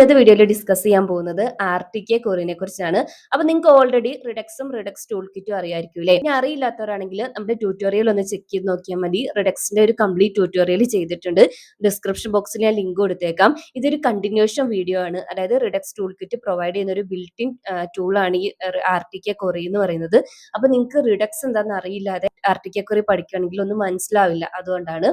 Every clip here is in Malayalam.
ഇന്നത്തെ വീഡിയോയിൽ ഡിസ്കസ് ചെയ്യാൻ പോകുന്നത് ആർടികെ കൊറിയനെ കുറിച്ചാണ്. അപ്പൊ നിങ്ങൾക്ക് ഓൾറെഡി റിഡക്സും റിഡക്സ് ടൂൾ കിറ്റും അറിയായിരിക്കും അല്ലേ? ഇനി അറിയില്ലാത്തവരാണെങ്കിൽ നമ്മുടെ ട്യൂട്ടോറിയൽ ഒന്ന് ചെക്ക് ചെയ്ത് നോക്കിയാൽ മതി. റിഡക്സിന്റെ ഒരു കംപ്ലീറ്റ് ട്യൂട്ടോറിയൽ ചെയ്തിട്ടുണ്ട്. ഡിസ്ക്രിപ്ഷൻ ബോക്സിൽ ഞാൻ ലിങ്ക് കൊടുത്തേക്കാം. ഇതൊരു കണ്ടിന്യൂഷൻ വീഡിയോ ആണ്. അതായത് റിഡക്സ് ടൂൾ കിറ്റ് പ്രൊവൈഡ് ചെയ്യുന്ന ഒരു ബിൽറ്റ് ഇൻ ടൂളാണ് ഈ ആർടികെ കൊറി എന്ന് പറയുന്നത്. അപ്പൊ നിങ്ങൾക്ക് റിഡക്സ് എന്താണെന്ന് അറിയില്ലാതെ ആർടികെ കൊറി പഠിക്കുകയാണെങ്കിൽ ഒന്നും മനസ്സിലാവില്ല. അതുകൊണ്ടാണ്.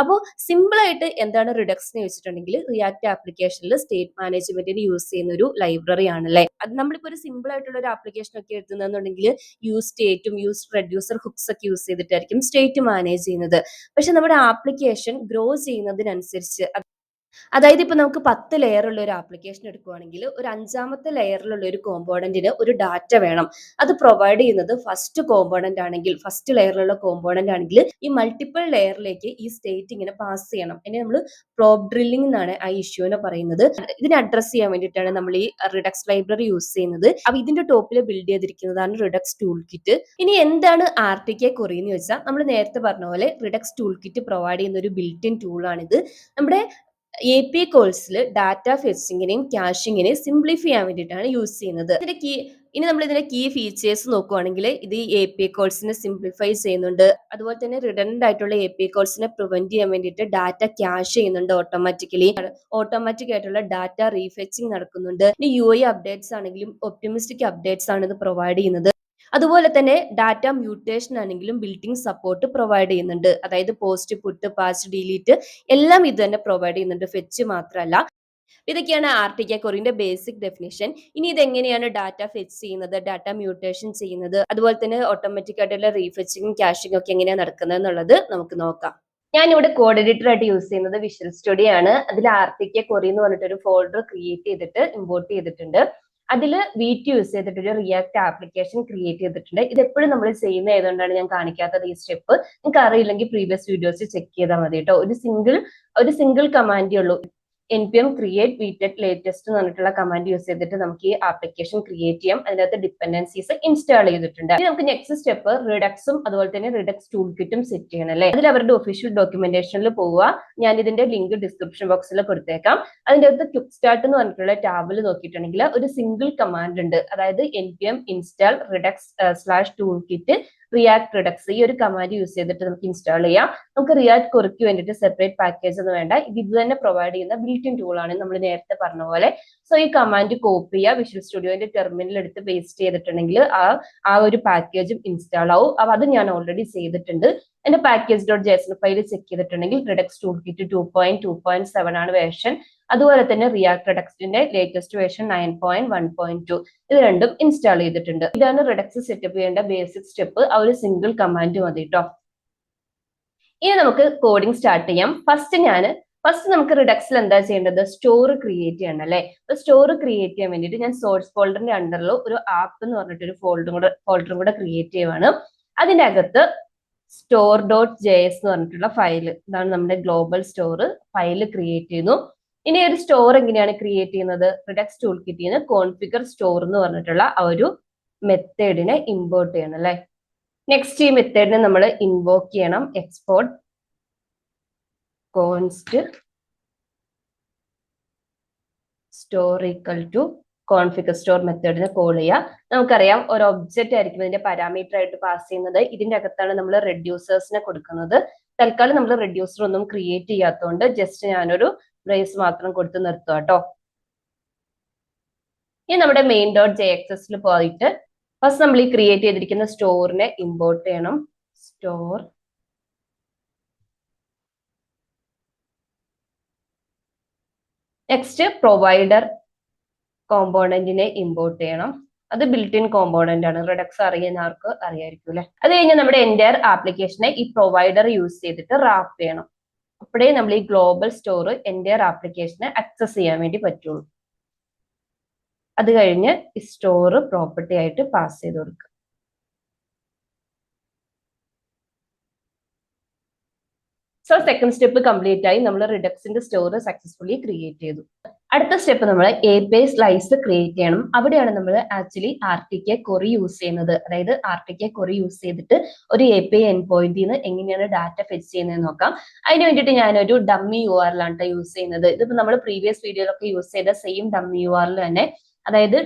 അപ്പോൾ സിമ്പിൾ ആയിട്ട് എന്താണ് റിഡക്സ് എന്ന് വെച്ചിട്ടുണ്ടെങ്കിൽ റിയാക്ട് ആപ്ലിക്കേഷനിൽ സ്റ്റേറ്റ് മാനേജ്മെന്റിന് യൂസ് ചെയ്യുന്ന ഒരു ലൈബ്രറി ആണല്ലേ. അത് നമ്മളിപ്പോ ഒരു സിമ്പിൾ ആയിട്ടുള്ള ഒരു ആപ്ലിക്കേഷൻ ഒക്കെ എഴുതുന്നുണ്ടെങ്കിൽ യൂസ് സ്റ്റേറ്റും യൂസ് റെഡ്യൂസർ ഹുക്സ് ഒക്കെ യൂസ് ചെയ്തിട്ടായിരിക്കും സ്റ്റേറ്റ് മാനേജ് ചെയ്യുന്നത്. പക്ഷെ നമ്മുടെ ആപ്ലിക്കേഷൻ ഗ്രോ ചെയ്യുന്നതിനനുസരിച്ച്, അതായത് ഇപ്പൊ നമുക്ക് 10 ലെയർ ഉള്ള ഒരു ആപ്ലിക്കേഷൻ എടുക്കുകയാണെങ്കിൽ ഒരു 5ാമത്തെ ലെയറിലുള്ള ഒരു കോമ്പോണന്റിന് ഒരു ഡാറ്റ വേണം. അത് പ്രൊവൈഡ് ചെയ്യുന്നത് ഫസ്റ്റ് കോമ്പോണന്റ് ആണെങ്കിൽ, ഫസ്റ്റ് ലെയറിലുള്ള കോമ്പോണന്റ് ആണെങ്കിൽ ഈ മൾട്ടിപ്പിൾ ലെയറിലേക്ക് ഈ സ്റ്റേറ്റ് ഇങ്ങനെ പാസ് ചെയ്യണം. അതിനെ നമ്മൾ പ്രോബ് ഡ്രില്ലിംഗ് എന്നാണ് ആ ഇഷ്യൂനെ പറയുന്നത്. ഇതിനെ അഡ്രസ് ചെയ്യാൻ വേണ്ടിയിട്ടാണ് നമ്മൾ ഈ റിഡക്സ് ലൈബ്രറി യൂസ് ചെയ്യുന്നത്. അപ്പൊ ഇതിന്റെ ടോപ്പിൽ ബിൽഡ് ചെയ്തിരിക്കുന്നതാണ് റിഡക്സ് ടൂൾ കിറ്റ്. ഇനി എന്താണ് ആർടികെ കൊറി എന്ന് വെച്ചാൽ, നമ്മൾ നേരത്തെ പറഞ്ഞ പോലെ റിഡക്സ് ടൂൾ കിറ്റ് പ്രൊവൈഡ് ചെയ്യുന്ന ഒരു ബിൽറ്റ് ഇൻ ടൂൾ ആണിത്. നമ്മുടെ API കോൾസിൽ ഡാറ്റ ഫെച്ചിങ്ങിനെയും ക്യാഷിങ്ങിനെയും സിംപ്ലിഫൈ ചെയ്യാൻ വേണ്ടിയിട്ടാണ് യൂസ് ചെയ്യുന്നത്. ഇനി നമ്മൾ ഇതിന്റെ കീ ഫീച്ചേഴ്സ് നോക്കുവാണെങ്കിൽ ഇത് ഈ API കോൾസിനെ സിംപ്ലിഫൈ ചെയ്യുന്നുണ്ട്. അതുപോലെ തന്നെ റിഡൻഡന്റ് ആയിട്ടുള്ള API കോൾസിനെ പ്രിവെന്റ് ചെയ്യാൻ വേണ്ടിയിട്ട് ഡാറ്റ ക്യാഷ് ചെയ്യുന്നുണ്ട് ഓട്ടോമാറ്റിക്കലി. ഓട്ടോമാറ്റിക് ആയിട്ടുള്ള ഡാറ്റ റീഫെച്ചിങ് നടക്കുന്നുണ്ട്. ഇനി UI അപ്ഡേറ്റ്സ് ആണെങ്കിലും ഒപ്റ്റിമിസ്റ്റിക് അപ്ഡേറ്റ്സ് ആണ് ഇത് പ്രൊവൈഡ് ചെയ്യുന്നത്. അതുപോലെ തന്നെ ഡാറ്റ മ്യൂട്ടേഷൻ ആണെങ്കിലും ബിൽറ്റിംഗ് സപ്പോർട്ട് പ്രൊവൈഡ് ചെയ്യുന്നുണ്ട്. അതായത് പോസ്റ്റ്, പുട്ട്, പാച്ച്, ഡിലീറ്റ് എല്ലാം ഇത് തന്നെ പ്രൊവൈഡ് ചെയ്യുന്നുണ്ട്. ഫെച്ച് മാത്രമല്ല. ഇതൊക്കെയാണ് ആർടികെ കൊറിന്റെ ബേസിക് ഡെഫിനിഷൻ. ഇനി ഇത് എങ്ങനെയാണ് ഡാറ്റ ഫെച്ച് ചെയ്യുന്നത്, ഡാറ്റ മ്യൂട്ടേഷൻ ചെയ്യുന്നത്, അതുപോലെ തന്നെ ഓട്ടോമാറ്റിക് ആയിട്ടുള്ള റീഫെച്ചിങ്ങും ക്യാഷിംഗ് ഒക്കെ എങ്ങനെയാണ് നടക്കുന്നത് എന്നുള്ളത് നമുക്ക് നോക്കാം. ഞാൻ ഇവിടെ കോഡ് എഡിറ്റർ ആയിട്ട് യൂസ് ചെയ്യുന്നത് വിഷ്വൽ സ്റ്റുഡിയോ ആണ്. അതിൽ ആർടികെ കൊറി എന്ന് പറഞ്ഞിട്ട് ഒരു ഫോൾഡർ ക്രിയേറ്റ് ചെയ്തിട്ട് ഇമ്പോർട്ട് ചെയ്തിട്ടുണ്ട്. അതിൽ VT യൂസ് ചെയ്തിട്ട് ഒരു റിയാക്ട് ആപ്ലിക്കേഷൻ ക്രിയേറ്റ് ചെയ്തിട്ടുണ്ട്. ഇത് എപ്പോഴും നമ്മൾ ചെയ്യുന്ന ആയതുകൊണ്ടാണ് ഞാൻ കാണിക്കാത്തത് ഈ സ്റ്റെപ്പ്. നിങ്ങൾക്ക് അറിയില്ലെങ്കിൽ പ്രീവിയസ് വീഡിയോസ് ചെക്ക് ചെയ്താൽ മതി കേട്ടോ. ഒരു സിംഗിൾ കമാൻഡേ ഉള്ളൂ. npm create vtet latest എന്ന് പറഞ്ഞിട്ടുള്ള കമാൻഡ് യൂസ് ചെയ്തിട്ട് നമുക്ക് ഈ ആപ്ലിക്കേഷൻ ക്രിയേറ്റ് ചെയ്യാം. അതിനകത്ത് ഡിപ്പെൻഡൻസീസ് ഇൻസ്റ്റാൾ ചെയ്തിട്ടുണ്ട്. ഇനി നമുക്ക് നെക്സ്റ്റ് സ്റ്റെപ്പ് റിഡക്സും അതുപോലെ തന്നെ റിഡക്സ് ടൂൾ കിറ്റും സെറ്റ് ചെയ്യണം അല്ലേ. അതിൽ അവരുടെ ഒഫീഷ്യൽ ഡോക്യുമെന്റേഷനിൽ പോവുക. ഞാൻ ഇതിന്റെ ലിങ്ക് ഡിസ്ക്രിപ്ഷൻ ബോക്സിൽ കൊടുത്തേക്കാം. അതിന്റെ അകത്ത് ക്വിക്ക് സ്റ്റാർട്ട് എന്ന് പറഞ്ഞിട്ടുള്ള ടാബിൽ നോക്കിയിട്ടുണ്ടെങ്കിൽ ഒരു സിംഗിൾ കമാൻഡ് ഉണ്ട്. അതായത് npm install redux /toolkit react Redux. ഈ ഒരു കമാൻഡ് യൂസ് ചെയ്തിട്ട് നമുക്ക് ഇൻസ്റ്റാൾ ചെയ്യാം. നമുക്ക് റിയാക്ട് കൊറിക്ക് വേണ്ടിയിട്ട് സെപ്പറേറ്റ് പാക്കേജ് ഒന്നും വേണ്ട. ഇത് തന്നെ പ്രൊവൈഡ് ചെയ്യുന്ന ബിൽറ്റ് ഇൻ ടൂൾ ആണ് നമ്മൾ നേരത്തെ പറഞ്ഞ പോലെ. സോ ഈ കമാൻഡ് കോപ്പി ചെയ്യുക, വിഷ്വൽ സ്റ്റുഡിയോന്റെ ടെർമിനൽ എടുത്ത് പേസ്റ്റ് ചെയ്തിട്ടുണ്ടെങ്കിൽ ആ ഒരു പാക്കേജും ഇൻസ്റ്റാൾ ആവും. അപ്പൊ അത് ഞാൻ ഓൾറെഡി ചെയ്തിട്ടുണ്ട്. എന്റെ package.json ഫയൽ ചെക്ക് ചെയ്തിട്ടുണ്ടെങ്കിൽ റിഡക്സ് ടൂൾ കിറ്റ് 2.2.7 ആണ് വേർഷൻ. അതുപോലെ തന്നെ റിയാക്ട് റിഡക്സിന്റെ ലേറ്റസ്റ്റ് വേർഷൻ 9.1.2. ഇത് രണ്ടും ഇൻസ്റ്റാൾ ചെയ്തിട്ടുണ്ട്. ഇതാണ് റിഡക്സ് സെറ്റപ്പ് ചെയ്യേണ്ട ബേസിക് സ്റ്റെപ്പ്. ആ ഒരു സിംഗിൾ കമാൻഡ് മതി കേട്ടോ. ഇനി നമുക്ക് കോഡിംഗ് സ്റ്റാർട്ട് ചെയ്യാം. ഫസ്റ്റ് നമുക്ക് റിഡക്സിൽ എന്താ ചെയ്യേണ്ടത്, സ്റ്റോർ ക്രിയേറ്റ് ചെയ്യണം അല്ലേ. അപ്പൊ സ്റ്റോർ ക്രിയേറ്റ് ചെയ്യാൻ വേണ്ടിയിട്ട് ഞാൻ സോഴ്സ് ഫോൾഡറിന്റെ അണ്ടറിൽ ഒരു ആപ്പ് എന്ന് പറഞ്ഞിട്ട് ഒരു ഫോൾഡറും കൂടെ ക്രിയേറ്റ് ചെയ്യുവാണ്. അതിന്റെ അകത്ത് store.js എന്ന് പറഞ്ഞിട്ടുള്ള ഫയൽ, ഇതാണ് നമ്മുടെ ഗ്ലോബൽ സ്റ്റോർ ഫയൽ ക്രിയേറ്റ് ചെയ്യുന്നു. ഇനി ഒരു സ്റ്റോർ എങ്ങനെയാണ് ക്രിയേറ്റ് ചെയ്യുന്നത്, റിഡക്സ് ടൂൾ കിറ്റിന് കോൺഫിഗർ സ്റ്റോർ എന്ന് പറഞ്ഞിട്ടുള്ള ആ ഒരു മെത്തേഡിനെ ഇമ്പോർട്ട് ചെയ്യണം അല്ലെ. നെക്സ്റ്റ് ഈ മെത്തേഡിനെ നമ്മൾ ഇൻവോക്ക് ചെയ്യണം. Export const store equal to configure store മെത്തേഡിനെ കോൾ ചെയ്യുക. നമുക്കറിയാം ഒരു ഒബ്ജക്റ്റ് ആയിരിക്കും ഇതിന്റെ പാരാമീറ്റർ ആയിട്ട് പാസ് ചെയ്യുന്നത്. ഇതിന്റെ അകത്താണ് നമ്മൾ റെഡ്യൂസേഴ്സിനെ കൊടുക്കുന്നത്. തൽക്കാലം നമ്മൾ റെഡ്യൂസർ ഒന്നും ക്രിയേറ്റ് ചെയ്യാത്തതുകൊണ്ട് ജസ്റ്റ് ഞാനൊരു ബ്രേസ് മാത്രം കൊടുത്ത് നിർത്തുക കേട്ടോ. ഇനി നമ്മുടെ main.jxs പോയിട്ട് ഫസ്റ്റ് നമ്മൾ ഈ ക്രിയേറ്റ് ചെയ്തിരിക്കുന്ന സ്റ്റോറിനെ ഇമ്പോർട്ട് ചെയ്യണം. സ്റ്റോർ നെക്സ്റ്റ് പ്രൊവൈഡർ കോമ്പോണന്റിനെ ഇമ്പോർട്ട് ചെയ്യണം. അത് ബിൽറ്റ് ഇൻ കോമ്പോണന്റ് ആണ്. റിഡക്സ് അറിയുന്നവർക്ക് അറിയായിരിക്കും അല്ലെ. അത് കഴിഞ്ഞ് നമ്മുടെ എൻറ്റയർ ആപ്ലിക്കേഷനെ ഈ പ്രൊവൈഡർ യൂസ് ചെയ്തിട്ട് റാപ്പ് ചെയ്യണം. അപ്പോഴേ നമ്മൾ ഈ ഗ്ലോബൽ സ്റ്റോർ എൻറ്റയർ ആപ്ലിക്കേഷനെ ആക്സസ് ചെയ്യാൻ വേണ്ടി പറ്റുള്ളൂ. അത് കഴിഞ്ഞ് ഈ സ്റ്റോർ പ്രോപ്പർട്ടി ആയിട്ട് പാസ് ചെയ്ത് കൊടുക്കുക. സോ സെക്കൻഡ് സ്റ്റെപ്പ് കംപ്ലീറ്റ് ആയി. നമ്മൾ റിഡക്സിന്റെ സ്റ്റോർ സക്സസ്ഫുള്ളി ക്രിയേറ്റ് ചെയ്തു. അടുത്ത സ്റ്റെപ്പ് നമ്മൾ API സ്ലൈസ് ക്രിയേറ്റ് ചെയ്യണം. അവിടെയാണ് നമ്മൾ ആക്ച്വലി RTK query യൂസ് ചെയ്യുന്നത്. അതായത് RTK query യൂസ് ചെയ്തിട്ട് ഒരു API എൻഡ് പോയിന്റിൽ നിന്ന് എങ്ങനെയാണ് ഡാറ്റ ഫെച്ച് ചെയ്യുന്നത് നോക്കാം. അതിന് വേണ്ടിയിട്ട് ഞാനൊരു ഡമ്മി URL ആണ് യൂസ് ചെയ്യുന്നത്. ഇതിപ്പോ നമ്മൾ പ്രീവിയസ് വീഡിയോയിലൊക്കെ യൂസ് ചെയ്ത സെയിം ഡമ്മി URL തന്നെ. അതായത്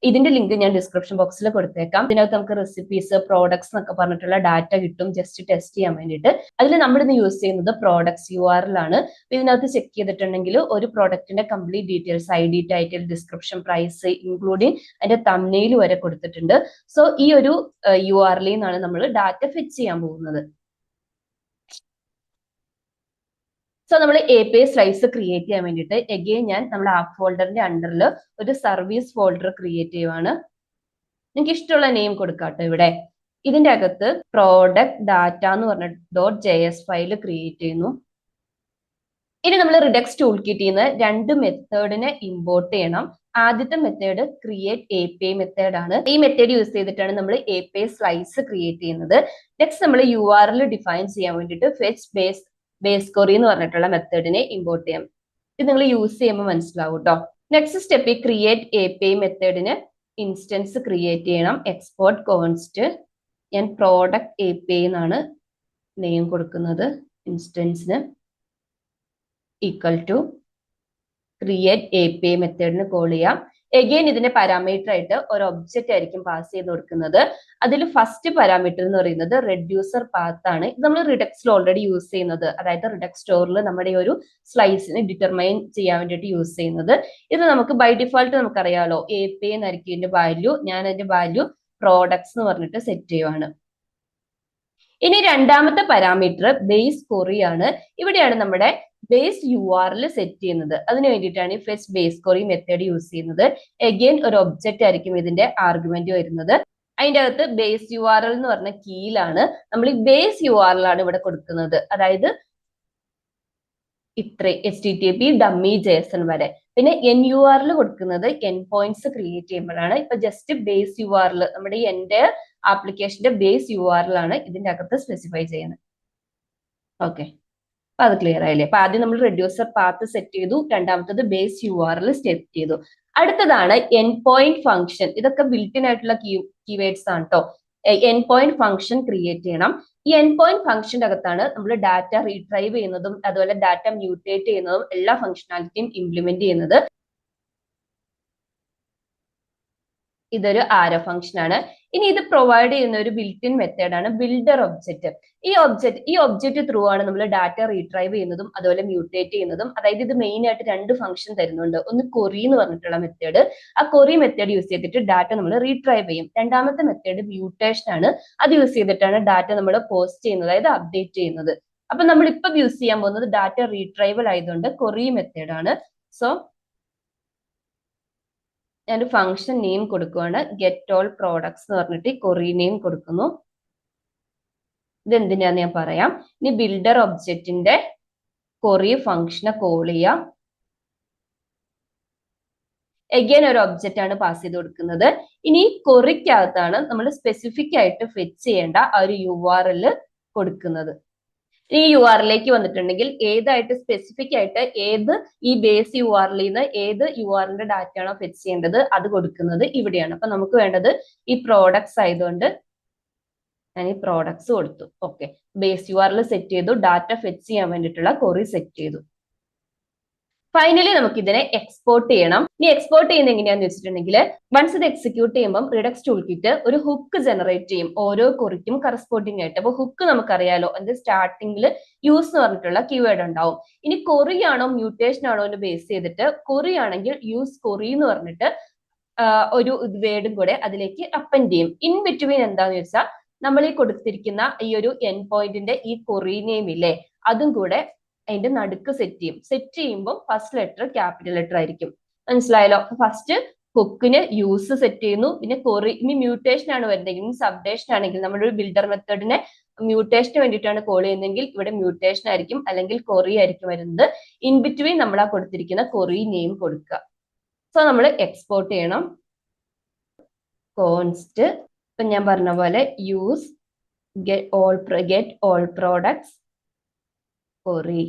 ഇതിന്റെ ലിങ്ക് ഞാൻ ഡിസ്ക്രിപ്ഷൻ ബോക്സിൽ കൊടുത്തേക്കാം. ഇതിനകത്ത് നമുക്ക് റെസിപ്പീസ്, പ്രോഡക്ട്സ് എന്നൊക്കെ പറഞ്ഞിട്ടുള്ള ഡാറ്റ കിട്ടും ജസ്റ്റ് ടെസ്റ്റ് ചെയ്യാൻ വേണ്ടിയിട്ട്. അതിൽ നമ്മൾ ഇന്ന് യൂസ് ചെയ്യുന്നത് പ്രോഡക്ട്സ് URL ആണ്. ഇതിനകത്ത് ചെക്ക് ചെയ്തിട്ടുണ്ടെങ്കിൽ ഒരു പ്രോഡക്റ്റിന്റെ complete details, ID, title, description, price including അതിന്റെ തംബ്നെയിൽ വരെ കൊടുത്തിട്ടുണ്ട്. സോ ഈ ഒരു URL നിന്നാണ് നമ്മൾ ഡാറ്റ ഫെച്ച് ചെയ്യാൻ പോകുന്നത്. സോ നമ്മൾ API സ്ലൈസ് ക്രിയേറ്റ് ചെയ്യാൻ വേണ്ടിയിട്ട് എഗെയിൻ ഞാൻ നമ്മുടെ ആപ്പ് ഫോൾഡറിന്റെ അണ്ടറിൽ ഒരു സർവീസ് ഫോൾഡർ ക്രിയേറ്റ് ചെയ്യുവാണ്. നിങ്ങൾക്ക് ഇഷ്ടമുള്ള നെയിം കൊടുക്കാട്ടോ. ഇവിടെ ഇതിന്റെ അകത്ത് പ്രോഡക്റ്റ് ഡാറ്റ എന്ന് പറഞ്ഞ .js ഫയൽ ക്രിയേറ്റ് ചെയ്യുന്നു. ഇനി നമ്മൾ റിഡക്സ് ടൂൾ കിറ്റിൽ നിന്ന് രണ്ട് മെത്തേഡിനെ ഇമ്പോർട്ട് ചെയ്യണം. ആദ്യത്തെ മെത്തേഡ് ക്രിയേറ്റ് API മെത്തേഡ് ആണ്. ഈ മെത്തേഡ് യൂസ് ചെയ്തിട്ടാണ് നമ്മൾ API സ്ലൈസ് ക്രിയേറ്റ് ചെയ്യുന്നത്. നെക്സ്റ്റ് നമ്മൾ URL ഡിഫൈൻ ചെയ്യാൻ വേണ്ടിയിട്ട് ഫെച്ച് ബേസ് ക്വറി എന്ന് പറഞ്ഞിട്ടുള്ള മെത്തേഡിനെ ഇമ്പോർട്ട് ചെയ്യാം. ഇത് നിങ്ങൾ യൂസ് ചെയ്യുമ്പോൾ മനസ്സിലാവും കേട്ടോ. നെക്സ്റ്റ് സ്റ്റെപ്പിൽ ക്രിയേറ്റ് API മെത്തേഡിന് ഇൻസ്റ്റൻസ് ക്രിയേറ്റ് ചെയ്യണം. എക്സ്പോർട്ട് കോൺസ്റ്റ് ഞാൻ പ്രോഡക്റ്റ് API എന്നാണ് നെയിം കൊടുക്കുന്നത്. ഇൻസ്റ്റൻസിന് ഈക്വൽ ടു ക്രിയേറ്റ് API മെത്തേഡിന് കോൾ ചെയ്യാം. എഗെയിൻ ഇതിന്റെ പാരാമീറ്റർ ആയിട്ട് ഒരു ഒബ്ജക്റ്റ് ആയിരിക്കും പാസ് ചെയ്ത് കൊടുക്കുന്നത്. അതിൽ ഫസ്റ്റ് പാരാമീറ്റർ എന്ന് പറയുന്നത് റെഡ്യൂസർ പാത്ത് ആണ്. ഇത് നമ്മൾ റിഡക്സിൽ ഓൾറെഡി യൂസ് ചെയ്യുന്നത്. അതായത് റിഡക്സ് സ്റ്റോറിൽ നമ്മുടെ ഒരു സ്ലൈസിനെ ഡിറ്റർമൈൻ ചെയ്യാൻ വേണ്ടിയിട്ട് യൂസ് ചെയ്യുന്നത്. ഇത് നമുക്ക് ബൈ ഡിഫോൾട്ട് നമുക്കറിയാലോ API എന്നായിരിക്കും ഇതിന്റെ വാല്യൂ. ഞാൻ അതിന്റെ വാല്യൂ പ്രോഡക്ട്സ് എന്ന് പറഞ്ഞിട്ട് സെറ്റ് ചെയ്യുവാണ്. ഇനി രണ്ടാമത്തെ പാരാമീറ്റർ ബേസ് ക്വറി ആണ്. ഇവിടെയാണ് നമ്മുടെ ബേസ് URL സെറ്റ് ചെയ്യുന്നത്. അതിന് വേണ്ടിയിട്ടാണ് ഈ fetch base query method use ചെയ്യുന്നത്. എഗെയിൻ ഒരു ഒബ്ജക്റ്റ് ആയിരിക്കും ഇതിന്റെ ആർഗ്യുമെന്റ് വരുന്നത്. അതിന്റെ അകത്ത് ബേസ് URL എന്ന് പറഞ്ഞ കീയിലാണ് നമ്മൾ ഈ ബേസ് URL ആണ് ഇവിടെ കൊടുക്കുന്നത്. അതായത് ഇത്ര HTTP ഡമ്മി JSON വരെ. പിന്നെ NURL കൊടുക്കുന്നത് എൻഡ് പോയിന്റ്സ് ക്രിയേറ്റ് ചെയ്യുമ്പോഴാണ്. ഇപ്പൊ ജസ്റ്റ് ബേസ് URL നമ്മുടെ ഈ എന്റെ ആപ്ലിക്കേഷന്റെ ബേസ് URL ആണ് ഇതിന്റെ അകത്ത് സ്പെസിഫൈ ചെയ്യുന്നത്. ഓക്കെ, അപ്പൊ അത് ക്ലിയർ ആയില്ലേ? അപ്പൊ ആദ്യം നമ്മൾ റെഡ്യൂസർ പാത്ത് സെറ്റ് ചെയ്തു, രണ്ടാമത്തത് ബേസ് URL സെറ്റ് ചെയ്തു. അടുത്തതാണ് എൻഡ് പോയിന്റ് ഫംഗ്ഷൻ. ഇതൊക്കെ ബിൽറ്റ് ഇൻ ആയിട്ടുള്ള കീവേഡ്സ് ആണ് കേട്ടോ. എൻഡ് പോയിന്റ് ഫംഗ്ഷൻ ക്രിയേറ്റ് ചെയ്യണം. ഈ എൻഡ് പോയിന്റ് ഫംഗ്ഷന്റെ അകത്താണ് നമ്മൾ ഡാറ്റ റീട്രൈവ് ചെയ്യുന്നതും അതുപോലെ ഡാറ്റ മ്യൂട്ടേറ്റ് ചെയ്യുന്നതും എല്ലാ ഫംഗ്ഷനാലിറ്റിയും ഇംപ്ലിമെന്റ് ചെയ്യുന്നത്. ഇതൊരു ആരോ ഫംഗ്ഷൻ ആണ്. ഇനി ഇത് പ്രൊവൈഡ് ചെയ്യുന്ന ഒരു ബിൽറ്റ് ഇൻ മെത്തേഡ് ആണ് ബിൽഡർ ഒബ്ജക്റ്റ്. ഈ ഒബ്ജക്റ്റ് ത്രൂ ആണ് നമ്മൾ ഡാറ്റ റീട്രൈവ് ചെയ്യുന്നതും അതുപോലെ മ്യൂട്ടേറ്റ് ചെയ്യുന്നതും. അതായത് ഇത് മെയിൻ ആയിട്ട് രണ്ട് ഫംഗ്ഷൻ തരുന്നുണ്ട്. ഒന്ന് query എന്ന് പറഞ്ഞിട്ടുള്ള മെത്തേഡ്. ആ query മെത്തേഡ് യൂസ് ചെയ്തിട്ട് ഡാറ്റ നമ്മൾ റീട്രൈവ് ചെയ്യും. രണ്ടാമത്തെ മെത്തേഡ് മ്യൂട്ടേഷൻ ആണ്. അത് യൂസ് ചെയ്തിട്ടാണ് ഡാറ്റ നമ്മൾ പോസ്റ്റ് ചെയ്യുന്നത്, അതായത് അപ്ഡേറ്റ് ചെയ്യുന്നത്. അപ്പൊ നമ്മൾ ഇപ്പൊ യൂസ് ചെയ്യാൻ പോകുന്നത് ഡാറ്റ റീട്രൈവൽ ആയതുകൊണ്ട് query മെത്തേഡ് ആണ്. സോ ഞാനൊരു ഫംഗ്ഷൻ നെയിം കൊടുക്കുകയാണ്. ഗെറ്റ് ഓൾ പ്രോഡക്ട്സ് എന്ന് പറഞ്ഞിട്ട് query നെയിം കൊടുക്കുന്നു. ഇത് എന്തിനാന്ന് ഞാൻ പറയാം. ഇനി ബിൽഡർ ഒബ്ജക്റ്റിന്റെ query ഫംഗ്ഷനെ കോൾ ചെയ്യാം. എഗെയിൻ ഒരു ഒബ്ജക്റ്റ് ആണ് പാസ് ചെയ്ത് കൊടുക്കുന്നത്. ഇനി queryക്കകത്താണ് നമ്മൾ സ്പെസിഫിക് ആയിട്ട് ഫെച്ച് ചെയ്യേണ്ട ആ ഒരു URL കൊടുക്കുന്നത്. ഈ URLിലേക്ക് വന്നിട്ടുണ്ടെങ്കിൽ ഏതായിട്ട് സ്പെസിഫിക് ആയിട്ട് ഏത് ഈ ബേസ് URLിൽ നിന്ന് ഏത് URLന്റെ ഡാറ്റ ആണോ ഫെച്ച് ചെയ്യേണ്ടത് അത് കൊടുക്കുന്നത് ഇവിടെയാണ്. അപ്പൊ നമുക്ക് വേണ്ടത് ഈ പ്രോഡക്ട്സ് ആയതുകൊണ്ട് ഞാൻ ഈ പ്രോഡക്ട്സ് കൊടുത്തു. ഓക്കെ, ബേസ് URL സെറ്റ് ചെയ്തു, ഡാറ്റ ഫെച്ച് ചെയ്യാൻ വേണ്ടിയിട്ടുള്ള query സെറ്റ് ചെയ്തു. ഫൈനലി നമുക്ക് ഇതിനെ എക്സ്പോർട്ട് ചെയ്യണം. ഇനി എക്സ്പോർട്ട് ചെയ്യുന്നത് എങ്ങനെയാന്ന് വെച്ചിട്ടുണ്ടെങ്കിൽ വൺസ് ഇത് എക്സിക്യൂട്ട് ചെയ്യുമ്പോൾ റിഡക്സ് ടൂൾ കിറ്റ് ഒരു ഹുക്ക് ജനറേറ്റ് ചെയ്യും ഓരോ queryക്കും കറസ്പോണ്ടിങ് ആയിട്ട്. അപ്പൊ ഹുക്ക് നമുക്കറിയാലോ, അത് സ്റ്റാർട്ടിങ്ങിൽ യൂസ് എന്ന് പറഞ്ഞിട്ടുള്ള കീവേഡ് ഉണ്ടാവും. ഇനി query ആണോ മ്യൂട്ടേഷൻ ആണോ എന്ന് ബേസ് ചെയ്തിട്ട് query ആണെങ്കിൽ യൂസ് query എന്ന് പറഞ്ഞിട്ട് ഒരു വേർഡും കൂടെ അതിലേക്ക് അപ്പൻഡ് ചെയ്യും. ഇൻ ബിറ്റ്വീൻ എന്താന്ന് വെച്ചാൽ നമ്മൾ ഈ കൊടുത്തിരിക്കുന്ന ഈ ഒരു എൻഡ് പോയിന്റിന്റെ ഈ query നെയിം ഇല്ലേ, അതും കൂടെ അതിന്റെ നടുക്ക് സെറ്റ് ചെയ്യും. സെറ്റ് ചെയ്യുമ്പോൾ ഫസ്റ്റ് ലെറ്റർ ക്യാപിറ്റൽ ലെറ്റർ ആയിരിക്കും. മനസ്സിലായല്ലോ? ഫസ്റ്റ് ഹുക്കിന് യൂസ് സെറ്റ് ചെയ്യുന്നു, പിന്നെ query. ഇനി മ്യൂട്ടേഷൻ ആണ് വരുന്നതെങ്കിൽ, സബ്ഡേഷൻ ആണെങ്കിൽ നമ്മുടെ ഒരു ബിൽഡർ മെത്തേഡിനെ മ്യൂട്ടേഷന് വേണ്ടിയിട്ടാണ് കോൾ ചെയ്യുന്നതെങ്കിൽ ഇവിടെ മ്യൂട്ടേഷൻ ആയിരിക്കും, അല്ലെങ്കിൽ query ആയിരിക്കും വരുന്നത്. ഇൻ ബിറ്റ്വീൻ നമ്മൾ ആ കൊടുത്തിരിക്കുന്ന query നെയിം കൊടുക്കുക. സോ നമ്മൾ എക്സ്പോർട്ട് ചെയ്യണം. കോൺസ്റ്റ് ഇപ്പൊ ഞാൻ പറഞ്ഞ പോലെ use get all products query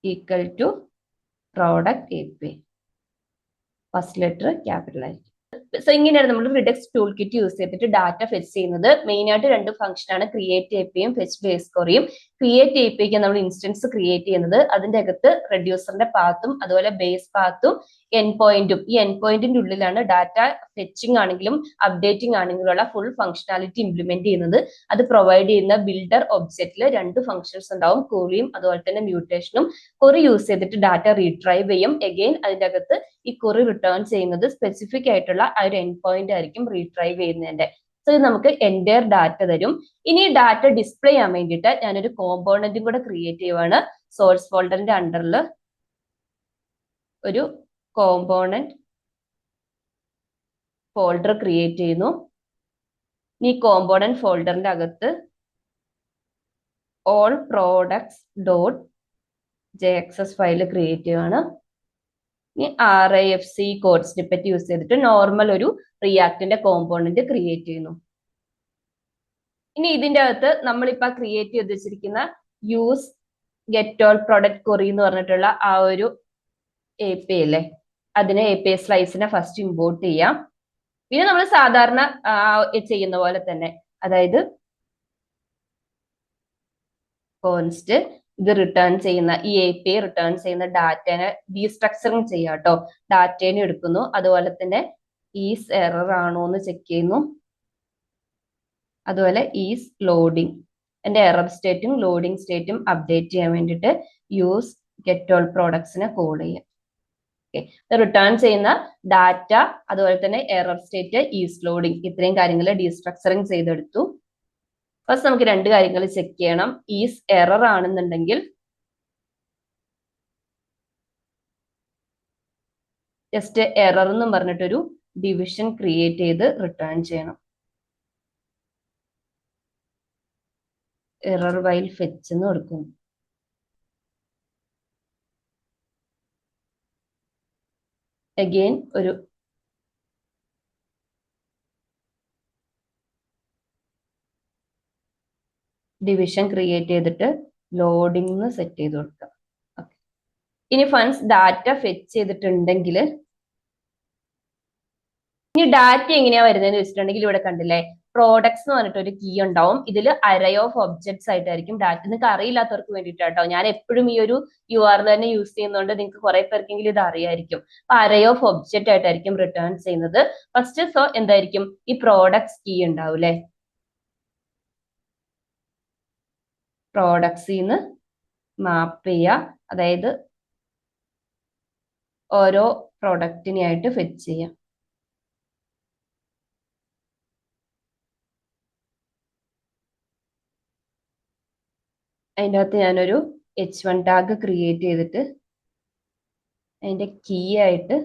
equal to product API. First letter capital ആയിരിക്കും. സോ ഇങ്ങനെയാണ് നമ്മൾ റിഡക്സ് ടൂൾ കിറ്റ് യൂസ് ചെയ്തിട്ട് ഡാറ്റ ഫെച്ച് ചെയ്യുന്നത്. മെയിൻ ആയിട്ട് രണ്ട് ഫംഗ്ഷൻ ആണ്, ക്രിയേറ്റ് APIയും ഫെച്ച് ബേസ് ക്വറിയും. ക്രിയേറ്റ് APIക്ക് നമ്മൾ ഇൻസ്റ്റൻസ് ക്രിയേറ്റ് ചെയ്യുന്നത്, അതിന്റെ അകത്ത് റെഡ്യൂസറിന്റെ പാത്തും അതുപോലെ ബേസ് പാത്തും എൻ പോയിന്റും, ഈ എൻ പോയിന്റിന്റെ ഉള്ളിലാണ് ഡാറ്റ ഫെച്ചിങ് ആണെങ്കിലും അപ്ഡേറ്റിംഗ് ആണെങ്കിലും ഉള്ള ഫുൾ ഫംഗ്ഷനാലിറ്റി ഇംപ്ലിമെന്റ് ചെയ്യുന്നത്. അത് പ്രൊവൈഡ് ചെയ്യുന്ന ബിൽഡർ ഒബ്ജക്റ്റിൽ രണ്ട് ഫംഗ്ഷൻസ് ഉണ്ടാവും, ക്വറിയും അതുപോലെ തന്നെ മ്യൂട്ടേഷനും. ക്വറി യൂസ് ചെയ്തിട്ട് ഡാറ്റ റീട്രൈവ് ചെയ്യും. എഗെയിൻ അതിന്റെ അകത്ത് ഈ ക്വറി റിട്ടേൺ ചെയ്യുന്നത് സ്പെസിഫിക് ആയിട്ടുള്ള ആ ഒരു എൻ പോയിന്റ് ആയിരിക്കും റീട്രൈവ് ചെയ്യുന്നതിന്റെ. സോ ഇത് നമുക്ക് എൻറ്റയർ ഡാറ്റ തരും. ഇനി ഡാറ്റ ഡിസ്പ്ലേ ചെയ്യാൻ വേണ്ടിയിട്ട് ഞാനൊരു കോമ്പോണന്റും കൂടെ ക്രിയേറ്റ് ചെയ്യുവാണ്. സോഴ്സ് ഫോൾഡറിന്റെ അണ്ടറിൽ ഒരു കോമ്പോണന്റ് ഫോൾഡർ ക്രിയേറ്റ് ചെയ്യുന്നു. ഈ കോമ്പോണന്റ് ഫോൾഡറിന്റെ അകത്ത് all products dot jxs file create ചെയ്യുവാണ്. ഇനി RIFC കോഡ് സ്നിപ്പറ്റ് യൂസ് ചെയ്തിട്ട് നോർമൽ ഒരു റിയാക്ടിന്റെ കോമ്പോണന്റ് ക്രിയേറ്റ് ചെയ്യുന്നു. ഇനി ഇതിന്റെ അകത്ത് നമ്മളിപ്പോ ക്രിയേറ്റ് ചെയ്ത് വെച്ചിരിക്കുന്ന use get all product query എന്ന് പറഞ്ഞിട്ടുള്ള ആ ഒരു API അല്ലേ, അതിനെ API സ്ലൈസിനെ ഫസ്റ്റ് ഇമ്പോർട്ട് ചെയ്യാം. പിന്നെ നമ്മൾ സാധാരണ ചെയ്യുന്ന പോലെ തന്നെ, അതായത് കോൺസ്റ്റ് ഇത് റിട്ടേൺ ചെയ്യുന്ന ഈ API റിട്ടേൺ ചെയ്യുന്ന ഡാറ്റനെ ഡീസ്ട്രക്ചറിങ് ചെയ്യാം കേട്ടോ. ഡാറ്റേനെ എടുക്കുന്നു, അതുപോലെ തന്നെ ഈസ് എറർ ആണോ എന്ന് ചെക്ക് ചെയ്യുന്നു. അതുപോലെ ഈസ് ലോഡിങ്, എന്റെ എറർ സ്റ്റേറ്റും ലോഡിങ് സ്റ്റേറ്റും അപ്ഡേറ്റ് ചെയ്യാൻ വേണ്ടിയിട്ട് യൂസ് ഗെറ്റ് ഓൾ പ്രോഡക്ട്സിനെ കോൾ ചെയ്യാം. റിട്ടേൺ ചെയ്യുന്ന ഡാറ്റ, അതുപോലെ തന്നെ എറർ സ്റ്റേറ്റ്, ഈസ് ലോഡിങ്, ഇത്രയും കാര്യങ്ങൾ ഡീസ്ട്രക്ചറിങ് ചെയ്തെടുത്തു. ഫസ്റ്റ് നമുക്ക് രണ്ട് കാര്യങ്ങൾ ചെക്ക് ചെയ്യണം. ഈസ് എറർ ആണെന്നുണ്ടെങ്കിൽ ജസ്റ്റ് എറർ എന്നും പറഞ്ഞിട്ടൊരു ഡിവിഷൻ ക്രിയേറ്റ് ചെയ്ത് റിട്ടേൺ ചെയ്യണം. എറർ വൈൽ ഫെച്ച് എന്ന് കൊടുക്കുന്നു. അഗെയിൻ ഒരു ഡിവിഷൻ ക്രിയേറ്റ് ചെയ്തിട്ട് ലോഡിംഗ് സെറ്റ് ചെയ്ത് കൊടുക്കാം. ഇനി ഫൺസ് ഡാറ്റ ഫെച്ച് ചെയ്തിട്ടുണ്ടെങ്കിൽ, ഇനി ഡാറ്റ എങ്ങനെയാ വരുന്നതെന്ന് വെച്ചിട്ടുണ്ടെങ്കിൽ ഇവിടെ കണ്ടില്ലേ, പ്രോഡക്ട്സ് എന്ന് പറഞ്ഞിട്ട് ഒരു കീ ഉണ്ടാവും. ഇതിൽ അറേ ഓഫ് ഒബ്ജക്ട്സ് ആയിട്ടായിരിക്കും ഡാറ്റ. നിങ്ങൾക്ക് അറിയില്ലാത്തവർക്ക് വേണ്ടിയിട്ടോ, ഞാൻ എപ്പോഴും ഈ ഒരു URL തന്നെ യൂസ് ചെയ്യുന്നതുകൊണ്ട് നിങ്ങൾക്ക് കുറെ പേർക്കെങ്കിലും ഇത് അറിയായിരിക്കും. അപ്പൊ അറേ ഓഫ് ഒബ്ജക്റ്റ് ആയിട്ടായിരിക്കും റിട്ടേൺ ചെയ്യുന്നത്. ഫസ്റ്റ് സോ എന്തായിരിക്കും, ഈ പ്രോഡക്ട്സ് കീ ഉണ്ടാവും അല്ലെ, പ്രോഡക്ട്സിന്ന് മാപ്പ് ചെയ്യുക, അതായത് ഓരോ പ്രോഡക്റ്റിനെ ആയിട്ട് ഫെച്ച് ചെയ്യാം. അതിൻ്റെ അകത്ത് ഞാനൊരു H1 ടാഗ് ക്രിയേറ്റ് ചെയ്തിട്ട് അതിന്റെ കീ ആയിട്ട്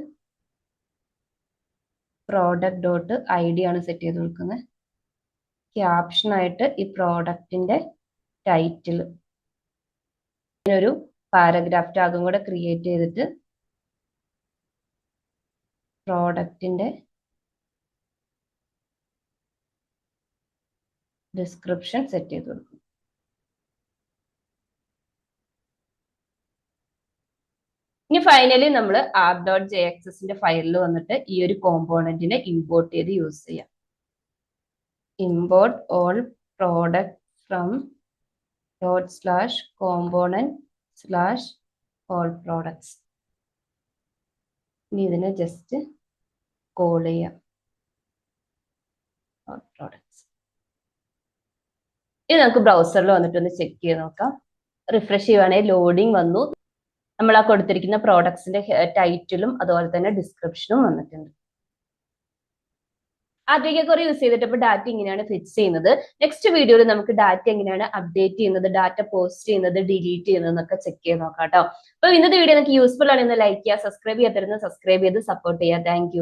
പ്രോഡക്റ്റ് ഡോട്ട് ID ആണ് സെറ്റ് ചെയ്ത് കൊടുക്കുന്നത്. ക്യാപ്ഷൻ ആയിട്ട് ഈ പ്രോഡക്റ്റിന്റെ ടൈറ്റിൽ, ഒരു പാരഗ്രാഫ് ടാഗും കൂടെ ക്രിയേറ്റ് ചെയ്തിട്ട് പ്രോഡക്റ്റിന്റെ ഡിസ്ക്രിപ്ഷൻ സെറ്റ് ചെയ്ത് കൊടുക്കും. ഇനി ഫൈനലി നമ്മൾ app.jxsന്റെ ഫയലിൽ വന്നിട്ട് ഈ ഒരു കോമ്പോണന്റിനെ ഇമ്പോർട്ട് ചെയ്ത് യൂസ് ചെയ്യാം. Import all product from ./component/all products. ഇനി ഇതിനെ ജസ്റ്റ് കോൾ ചെയ്യാം, all products. ഇത് നമുക്ക് ബ്രൗസറിൽ വന്നിട്ട് ഒന്ന് ചെക്ക് ചെയ്ത് നോക്കാം. റിഫ്രഷ് ചെയ്യുവാണെങ്കിൽ ലോഡിങ് വന്നു. നമ്മൾ ആ കൊടുത്തിരിക്കുന്ന പ്രോഡക്ട്സിന്റെ ടൈറ്റിലും അതുപോലെ തന്നെ ഡിസ്ക്രിപ്ഷനും വന്നിട്ടുണ്ട്. ആദ്യമൊക്കെ കുറെ യൂസ് ചെയ്തിട്ട് ഇപ്പൊ ഡാറ്റ ഇങ്ങനെയാണ് ഫിക്സ് ചെയ്യുന്നത്. നെക്സ്റ്റ് വീഡിയോയിൽ നമുക്ക് ഡാറ്റ എങ്ങനെയാണ് അപ്ഡേറ്റ് ചെയ്യുന്നത്, ഡാറ്റ പോസ്റ്റ് ചെയ്യുന്നത്, ഡിലീറ്റ് ചെയ്യുന്നത് എന്നൊക്കെ ചെക്ക് ചെയ്ത് നോക്കാം കേട്ടോ. അപ്പൊ ഇന്നത്തെ വീഡിയോ നിങ്ങൾക്ക് യൂസ്ഫുൾ ആണെന്ന് ലൈക്ക് ചെയ്യുക, സബ്സ്ക്രൈബ് ചെയ്യാത്തരുന്ന സബ്സ്ക്രൈബ് ചെയ്ത് സപ്പോർട്ട് ചെയ്യുക. താങ്ക്